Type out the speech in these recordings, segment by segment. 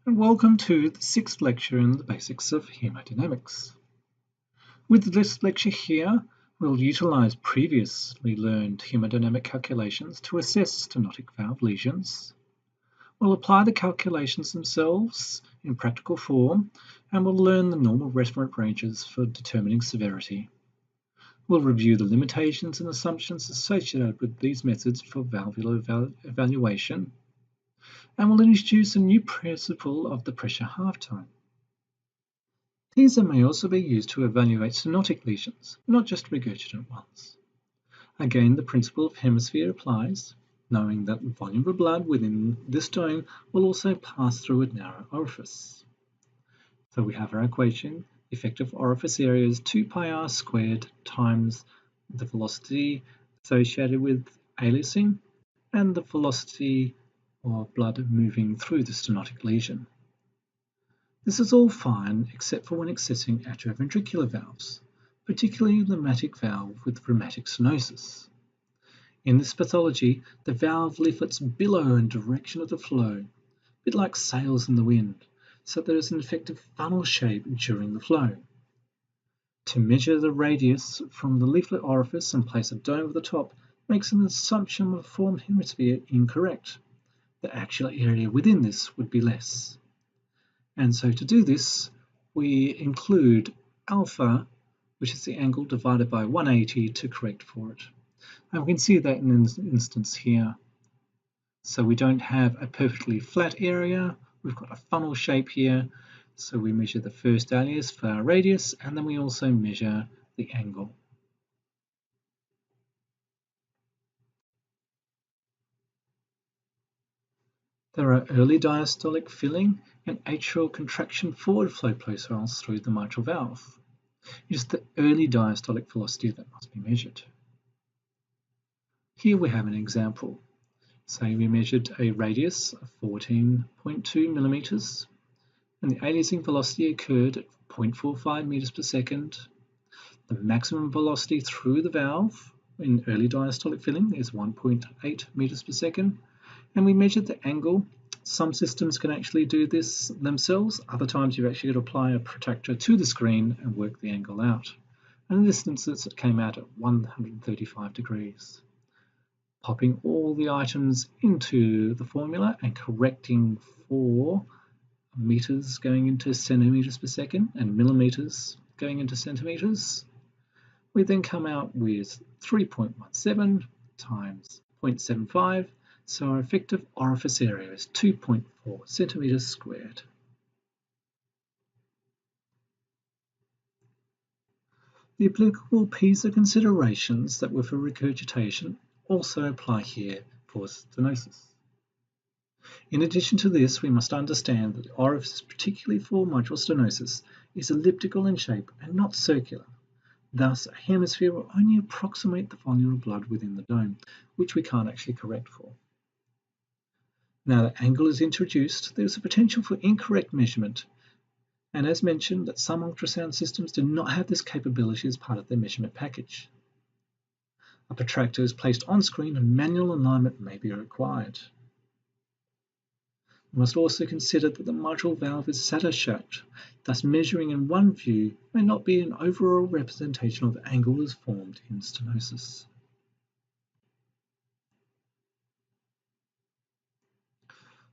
and welcome to the 6th lecture in the basics of hemodynamics. With this lecture here, we'll utilize previously learned hemodynamic calculations to assess stenotic valve lesions. We'll apply the calculations themselves in practical form, and we'll learn the normal reference ranges for determining severity. We'll review the limitations and assumptions associated with these methods for valvular evaluation, and we'll introduce a new principle of the pressure half-time. These may also be used to evaluate stenotic lesions, not just regurgitant ones. Again, the principle of hemisphere applies, knowing that the volume of blood within this dome will also pass through a narrow orifice. So we have our equation: effective orifice area is 2 pi r squared times the velocity associated with aliasing and the velocity of blood moving through the stenotic lesion. This is all fine except for when accessing atrioventricular valves, particularly the rheumatic valve with rheumatic stenosis. In this pathology, the valve leaflets billow in direction of the flow, a bit like sails in the wind, so there is an effective funnel shape during the flow. To measure the radius from the leaflet orifice and place a dome over the top makes an assumption of a formed hemisphere incorrect. The actual area within this would be less. And so to do this, we include alpha, which is the angle divided by 180 to correct for it. And we can see that in this instance here. So we don't have a perfectly flat area, we've got a funnel shape here. So we measure the first alias for our radius, and then we also measure the angle. There are early diastolic filling and atrial contraction forward flow profiles through the mitral valve. It is the early diastolic velocity that must be measured. Here we have an example. Say we measured a radius of 14.2 millimeters, and the aliasing velocity occurred at 0.45 meters per second. The maximum velocity through the valve in early diastolic filling is 1.8 meters per second. And we measured the angle. Some systems can actually do this themselves. Other times you've actually got to apply a protractor to the screen and work the angle out. And in this instance, it came out at 135 degrees. Popping all the items into the formula and correcting for meters going into centimeters per second and millimeters going into centimeters, we then come out with 3.17 times 0.75. So our effective orifice area is 2.4 centimeters squared. The applicable PISA considerations that were for regurgitation also apply here for stenosis. In addition to this, we must understand that the orifice, particularly for mitral stenosis, is elliptical in shape and not circular. Thus, a hemisphere will only approximate the volume of blood within the dome, which we can't actually correct for. Now that angle is introduced, there is a potential for incorrect measurement, and as mentioned, that some ultrasound systems do not have this capability as part of their measurement package. A protractor is placed on screen and manual alignment may be required. We must also consider that the mitral valve is saddle-shaped, thus measuring in one view may not be an overall representation of the angle as formed in stenosis.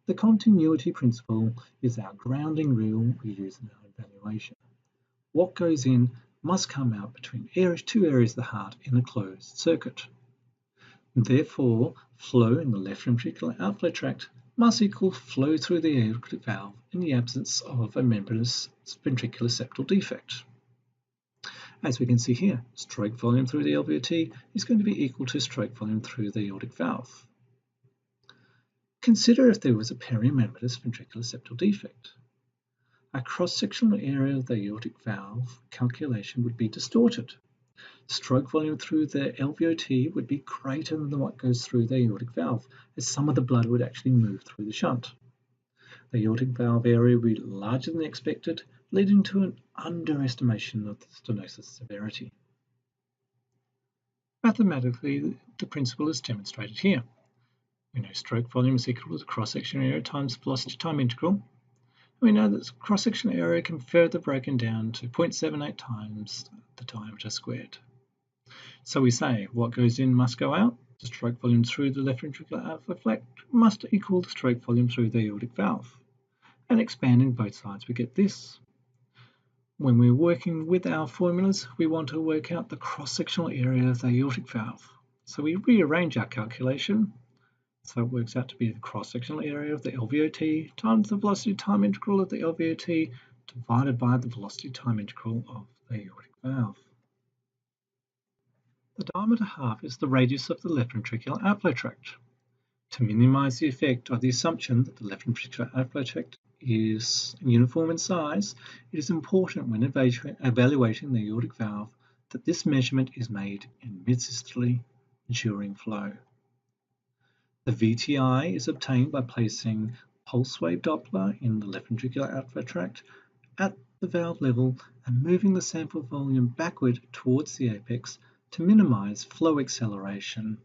The continuity principle is our grounding rule we use in our evaluation. What goes in must come out between two areas of the heart in a closed circuit. Therefore, flow in the left ventricular outflow tract must equal flow through the aortic valve in the absence of a membranous ventricular septal defect. As we can see here, stroke volume through the LVOT is going to be equal to stroke volume through the aortic valve. Consider if there was a perimembranous ventricular septal defect. A cross-sectional area of the aortic valve calculation would be distorted. Stroke volume through the LVOT would be greater than what goes through the aortic valve, as some of the blood would actually move through the shunt. The aortic valve area would be larger than expected, leading to an underestimation of the stenosis severity. Mathematically, the principle is demonstrated here. We know stroke volume is equal to the cross-section area times velocity time integral. We know that the cross-section area can be further broken down to 0.78 times the diameter squared. So we say what goes in must go out. The stroke volume through the left ventricular outflow tract must equal the stroke volume through the aortic valve. And expanding both sides, we get this. When we're working with our formulas, we want to work out the cross-sectional area of the aortic valve. So we rearrange our calculation. So it works out to be the cross-sectional area of the LVOT times the velocity time integral of the LVOT divided by the velocity time integral of the aortic valve. The diameter half is the radius of the left ventricular outflow tract. To minimize the effect of the assumption that the left ventricular outflow tract is uniform in size, it is important when evaluating the aortic valve that this measurement is made in mid-systole during flow. The VTI is obtained by placing pulse wave Doppler in the left ventricular outflow tract at the valve level and moving the sample volume backward towards the apex to minimize flow acceleration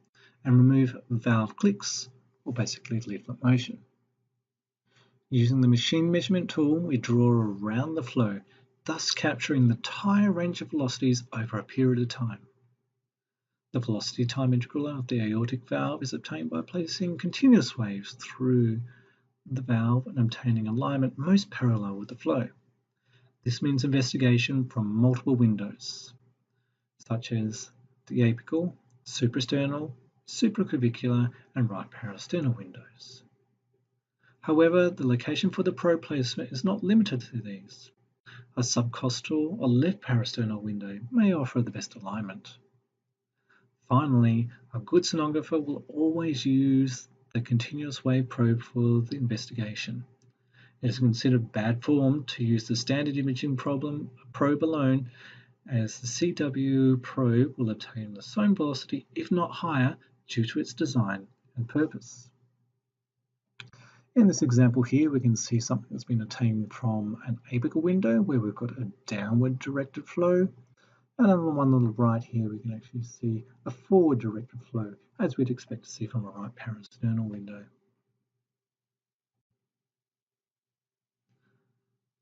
and remove valve clicks, or basically leaflet motion. Using the machine measurement tool, we draw around the flow, thus capturing the entire range of velocities over a period of time. The velocity time integral of the aortic valve is obtained by placing continuous waves through the valve and obtaining alignment most parallel with the flow. This means investigation from multiple windows, such as the apical, suprasternal, supraclavicular, and right parasternal windows. However, the location for the probe placement is not limited to these. A subcostal or left parasternal window may offer the best alignment. Finally, a good sonographer will always use the continuous wave probe for the investigation. It is considered bad form to use the standard imaging probe alone, as the CW probe will obtain the same velocity, if not higher, due to its design and purpose. In this example here, we can see something that's been obtained from an apical window where we've got a downward directed flow. And on the one on the right here, we can actually see a forward directed flow, as we'd expect to see from a right parasternal window.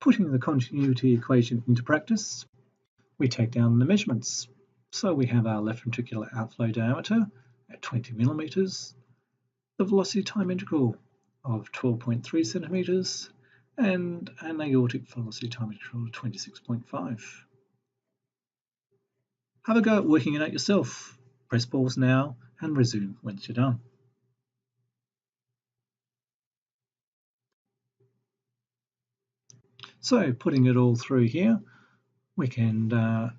Putting the continuity equation into practice, we take down the measurements. So we have our left ventricular outflow diameter at 20 millimeters, the velocity time integral of 12.3 centimeters, and an aortic velocity time integral of 26.5. Have a go at working it out yourself. Press pause now and resume once you're done. So putting it all through here, we can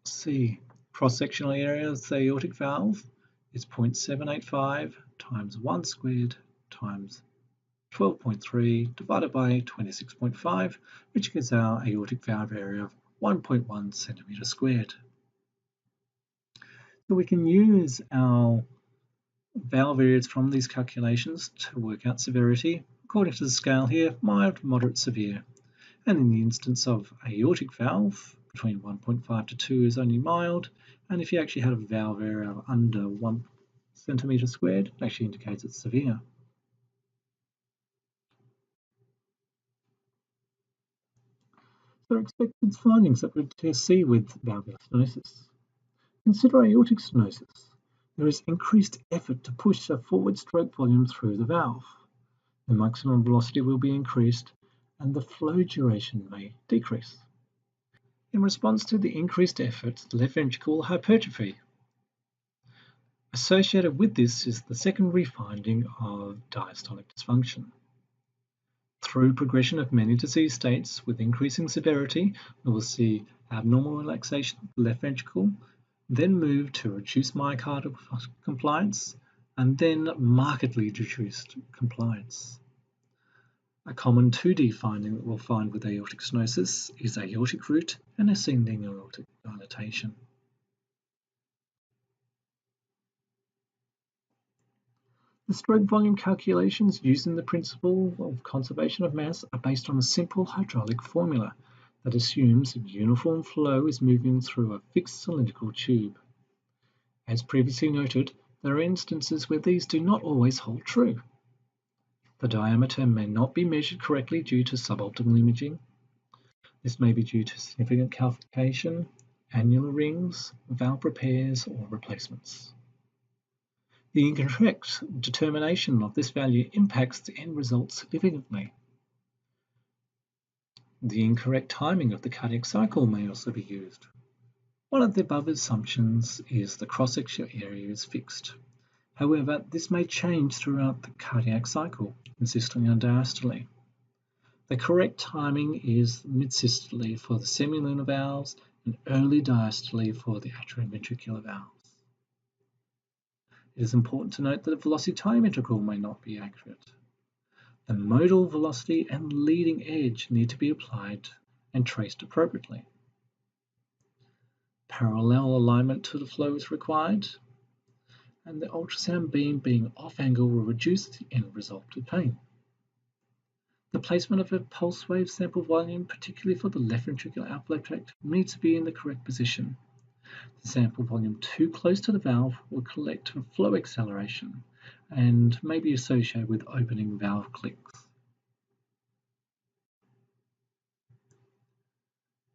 see cross-sectional area of the aortic valve is 0.785 times 1 squared times 12.3 divided by 26.5, which gives our aortic valve area of 1.1 centimeter squared. So we can use our valve areas from these calculations to work out severity according to the scale here: mild, moderate, severe. And in the instance of aortic valve, between 1.5 to 2 is only mild, and if you actually had a valve area of under 1 centimeter squared, it actually indicates it's severe. So expected findings that we see with valvular stenosis. Consider aortic stenosis. There is increased effort to push a forward stroke volume through the valve. The maximum velocity will be increased and the flow duration may decrease. In response to the increased effort, the left ventricle will hypertrophy. Associated with this is the secondary finding of diastolic dysfunction. Through progression of many disease states with increasing severity, we will see abnormal relaxation of the left ventricle, then move to reduced myocardial compliance, and then markedly reduced compliance. A common 2D finding that we'll find with aortic stenosis is aortic root and ascending aortic dilatation. The stroke volume calculations using the principle of conservation of mass are based on a simple hydraulic formula that assumes that uniform flow is moving through a fixed cylindrical tube. As previously noted, there are instances where these do not always hold true. The diameter may not be measured correctly due to suboptimal imaging. This may be due to significant calcification, annular rings, valve repairs, or replacements. The incorrect determination of this value impacts the end result significantly. The incorrect timing of the cardiac cycle may also be used. One of the above assumptions is the cross-sectional area is fixed. However, this may change throughout the cardiac cycle, insisting on diastole. The correct timing is mid-systole for the semilunar valves and early diastole for the atrioventricular valves. It is important to note that the velocity time integral may not be accurate. The modal velocity and leading edge need to be applied and traced appropriately. Parallel alignment to the flow is required, and the ultrasound beam being off angle will reduce the end result of pain. The placement of a pulse wave sample volume, particularly for the left ventricular outflow tract, needs to be in the correct position. The sample volume too close to the valve will collect flow acceleration and may be associated with opening valve clicks.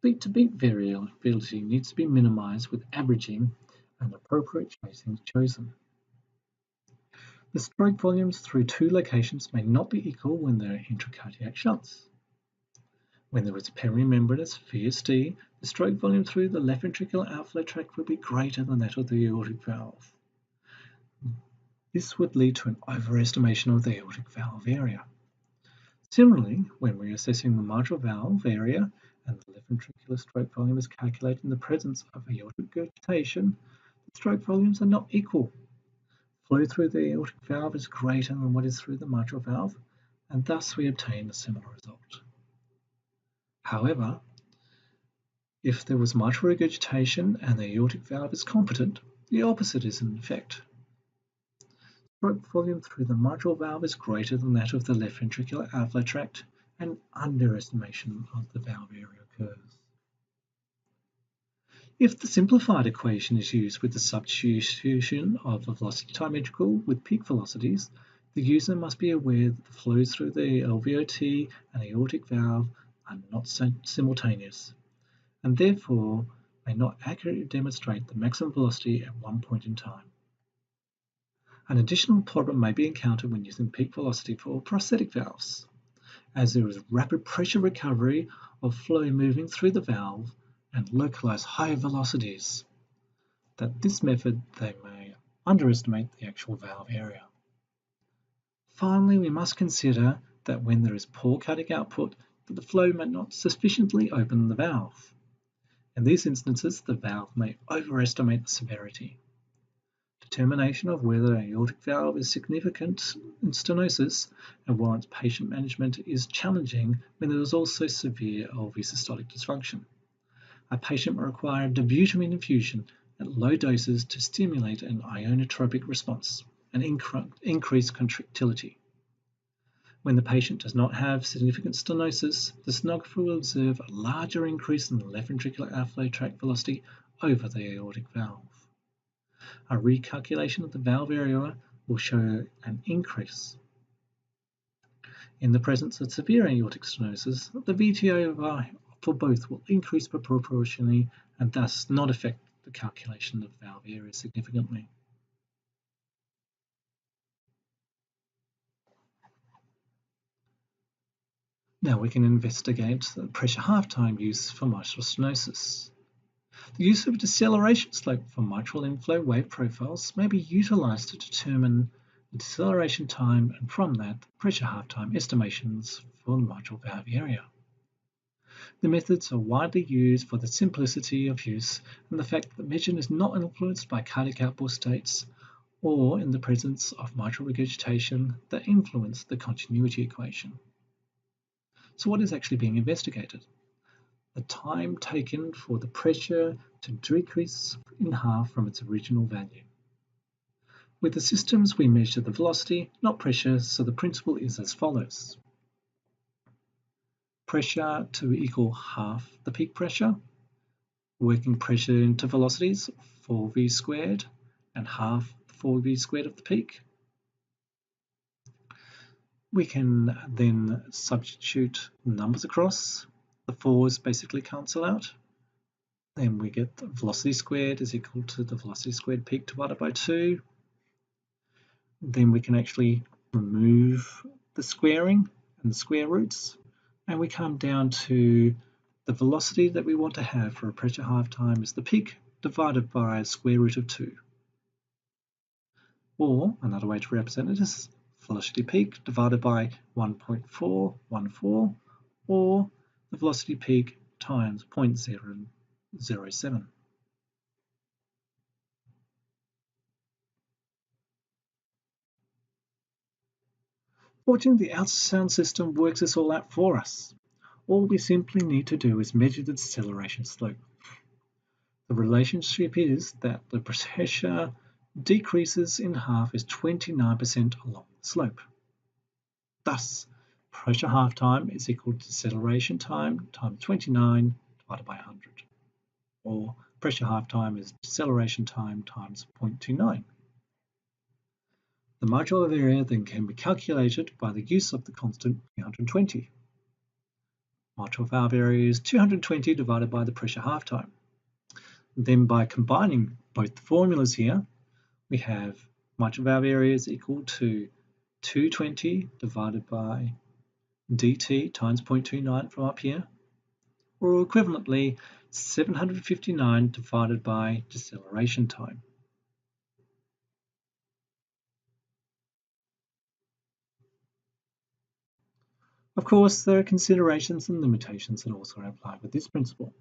Beat-to-beat variability needs to be minimized with averaging and appropriate tracing chosen. The stroke volumes through two locations may not be equal when there are intracardiac shunts. When there is perimembranous VSD, the stroke volume through the left ventricular outflow tract will be greater than that of the aortic valve. This would lead to an overestimation of the aortic valve area. Similarly, when we're assessing the mitral valve area and the left ventricular stroke volume is calculated in the presence of aortic regurgitation, the stroke volumes are not equal. Flow through the aortic valve is greater than what is through the mitral valve, and thus we obtain a similar result. However, if there was mitral regurgitation and the aortic valve is competent, the opposite is in effect. Stroke volume through the mitral valve is greater than that of the left ventricular outflow tract, and underestimation of the valve area occurs. If the simplified equation is used with the substitution of the velocity time integral with peak velocities, the user must be aware that the flows through the LVOT and aortic valve are not simultaneous, and therefore may not accurately demonstrate the maximum velocity at one point in time. An additional problem may be encountered when using peak velocity for prosthetic valves, as there is rapid pressure recovery of flow moving through the valve and localized higher velocities. That this method they may underestimate the actual valve area. Finally, we must consider that when there is poor cardiac output, that the flow may not sufficiently open the valve. In these instances, the valve may overestimate the severity. Determination of whether aortic valve is significant in stenosis and warrants patient management is challenging when there is also severe LV systolic dysfunction. A patient may require a dobutamine infusion at low doses to stimulate an ionotropic response and increase contractility. When the patient does not have significant stenosis, the sonographer will observe a larger increase in the left ventricular outflow tract velocity over the aortic valve. A recalculation of the valve area will show an increase. In the presence of severe aortic stenosis, the VTO for both will increase proportionally and thus not affect the calculation of valve area significantly. Now we can investigate the pressure half-time use for mitral stenosis. The use of a deceleration slope for mitral inflow wave profiles may be utilized to determine the deceleration time and from that, pressure half-time estimations for the mitral valve area. The methods are widely used for the simplicity of use and the fact that the measurement is not influenced by cardiac output states or in the presence of mitral regurgitation that influence the continuity equation. So what is actually being investigated? The time taken for the pressure to decrease in half from its original value. With the systems, we measure the velocity, not pressure, so the principle is as follows. Pressure to equal half the peak pressure, working pressure into velocities, 4v squared, and half 4v squared of the peak. We can then substitute numbers across. The 4's basically cancel out. Then we get the velocity squared is equal to the velocity squared peak divided by 2. Then we can actually remove the squaring and the square roots, and we come down to the velocity that we want to have for a pressure half time is the peak divided by square root of 2. Or another way to represent it is velocity peak divided by 1.414, or the velocity peak times 0.007. Fortunately, the ultrasound system works this all out for us. All we simply need to do is measure the deceleration slope. The relationship is that the pressure decreases in half is 29% along the slope. Thus, pressure half time is equal to deceleration time times 29 divided by 100. Or pressure half time is deceleration time times 0.29. The mitral valve area then can be calculated by the use of the constant 320. Mitral valve area is 220 divided by the pressure half time. Then by combining both the formulas here, we have mitral valve area is equal to 220 divided by dt times 0.29 from up here, or equivalently 759 divided by deceleration time. Of course, there are considerations and limitations that also apply with this principle.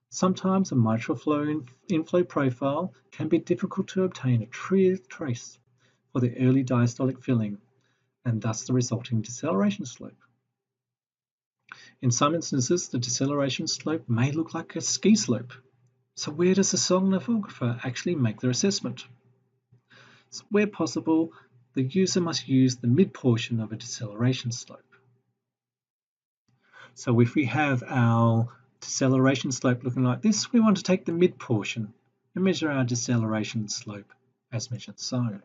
Sometimes a mitral flow inflow profile can be difficult to obtain a true trace for the early diastolic filling, and thus the resulting deceleration slope. In some instances, the deceleration slope may look like a ski slope. So where does the sonographer actually make their assessment? So where possible, the user must use the mid portion of a deceleration slope. So if we have our deceleration slope looking like this, we want to take the mid portion and measure our deceleration slope as measured so.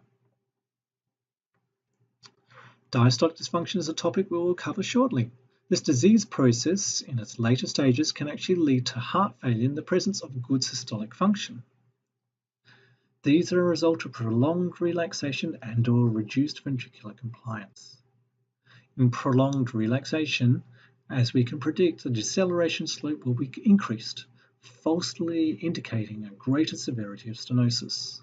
Diastolic dysfunction is a topic we will cover shortly. This disease process in its later stages can actually lead to heart failure in the presence of good systolic function. These are a result of prolonged relaxation and/or reduced ventricular compliance. In prolonged relaxation, as we can predict, the deceleration slope will be increased, falsely indicating a greater severity of stenosis.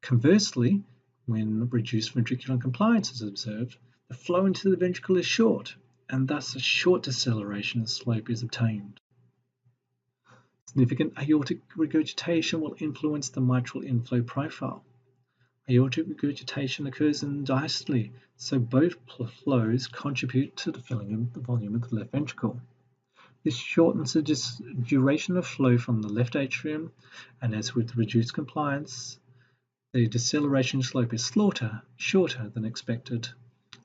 Conversely, when reduced ventricular compliance is observed, the flow into the ventricle is short, and thus a short deceleration slope is obtained. Significant aortic regurgitation will influence the mitral inflow profile. Aortic regurgitation occurs in diastole, so both flows contribute to the filling of the volume of the left ventricle. This shortens the duration of flow from the left atrium, and as with reduced compliance, the deceleration slope is shorter than expected,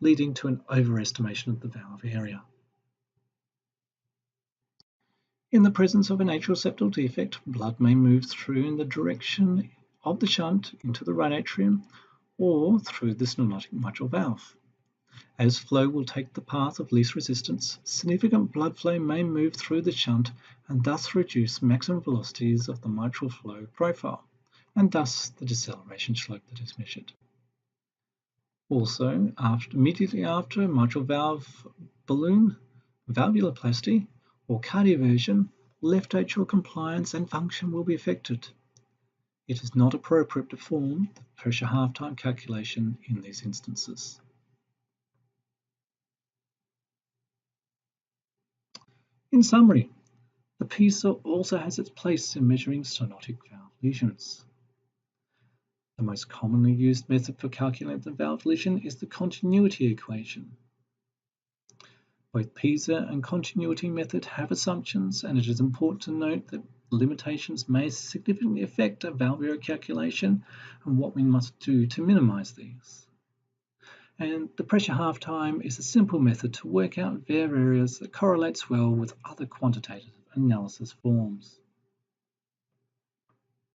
leading to an overestimation of the valve area. In the presence of an atrial septal defect, blood may move through in the direction of the shunt into the right atrium or through the stenotic mitral valve. As flow will take the path of least resistance, significant blood flow may move through the shunt and thus reduce maximum velocities of the mitral flow profile, and thus the deceleration slope that is measured. Also, immediately after mitral valve balloon, valvuloplasty, or cardioversion, left atrial compliance and function will be affected. It is not appropriate to perform the pressure half-time calculation in these instances. In summary, the PISA also has its place in measuring stenotic valve lesions. The most commonly used method for calculating the valve lesion is the continuity equation. Both PISA and continuity method have assumptions, and it is important to note that limitations may significantly affect a valve area calculation and what we must do to minimize these. And the pressure half time is a simple method to work out valve areas that correlates well with other quantitative analysis forms.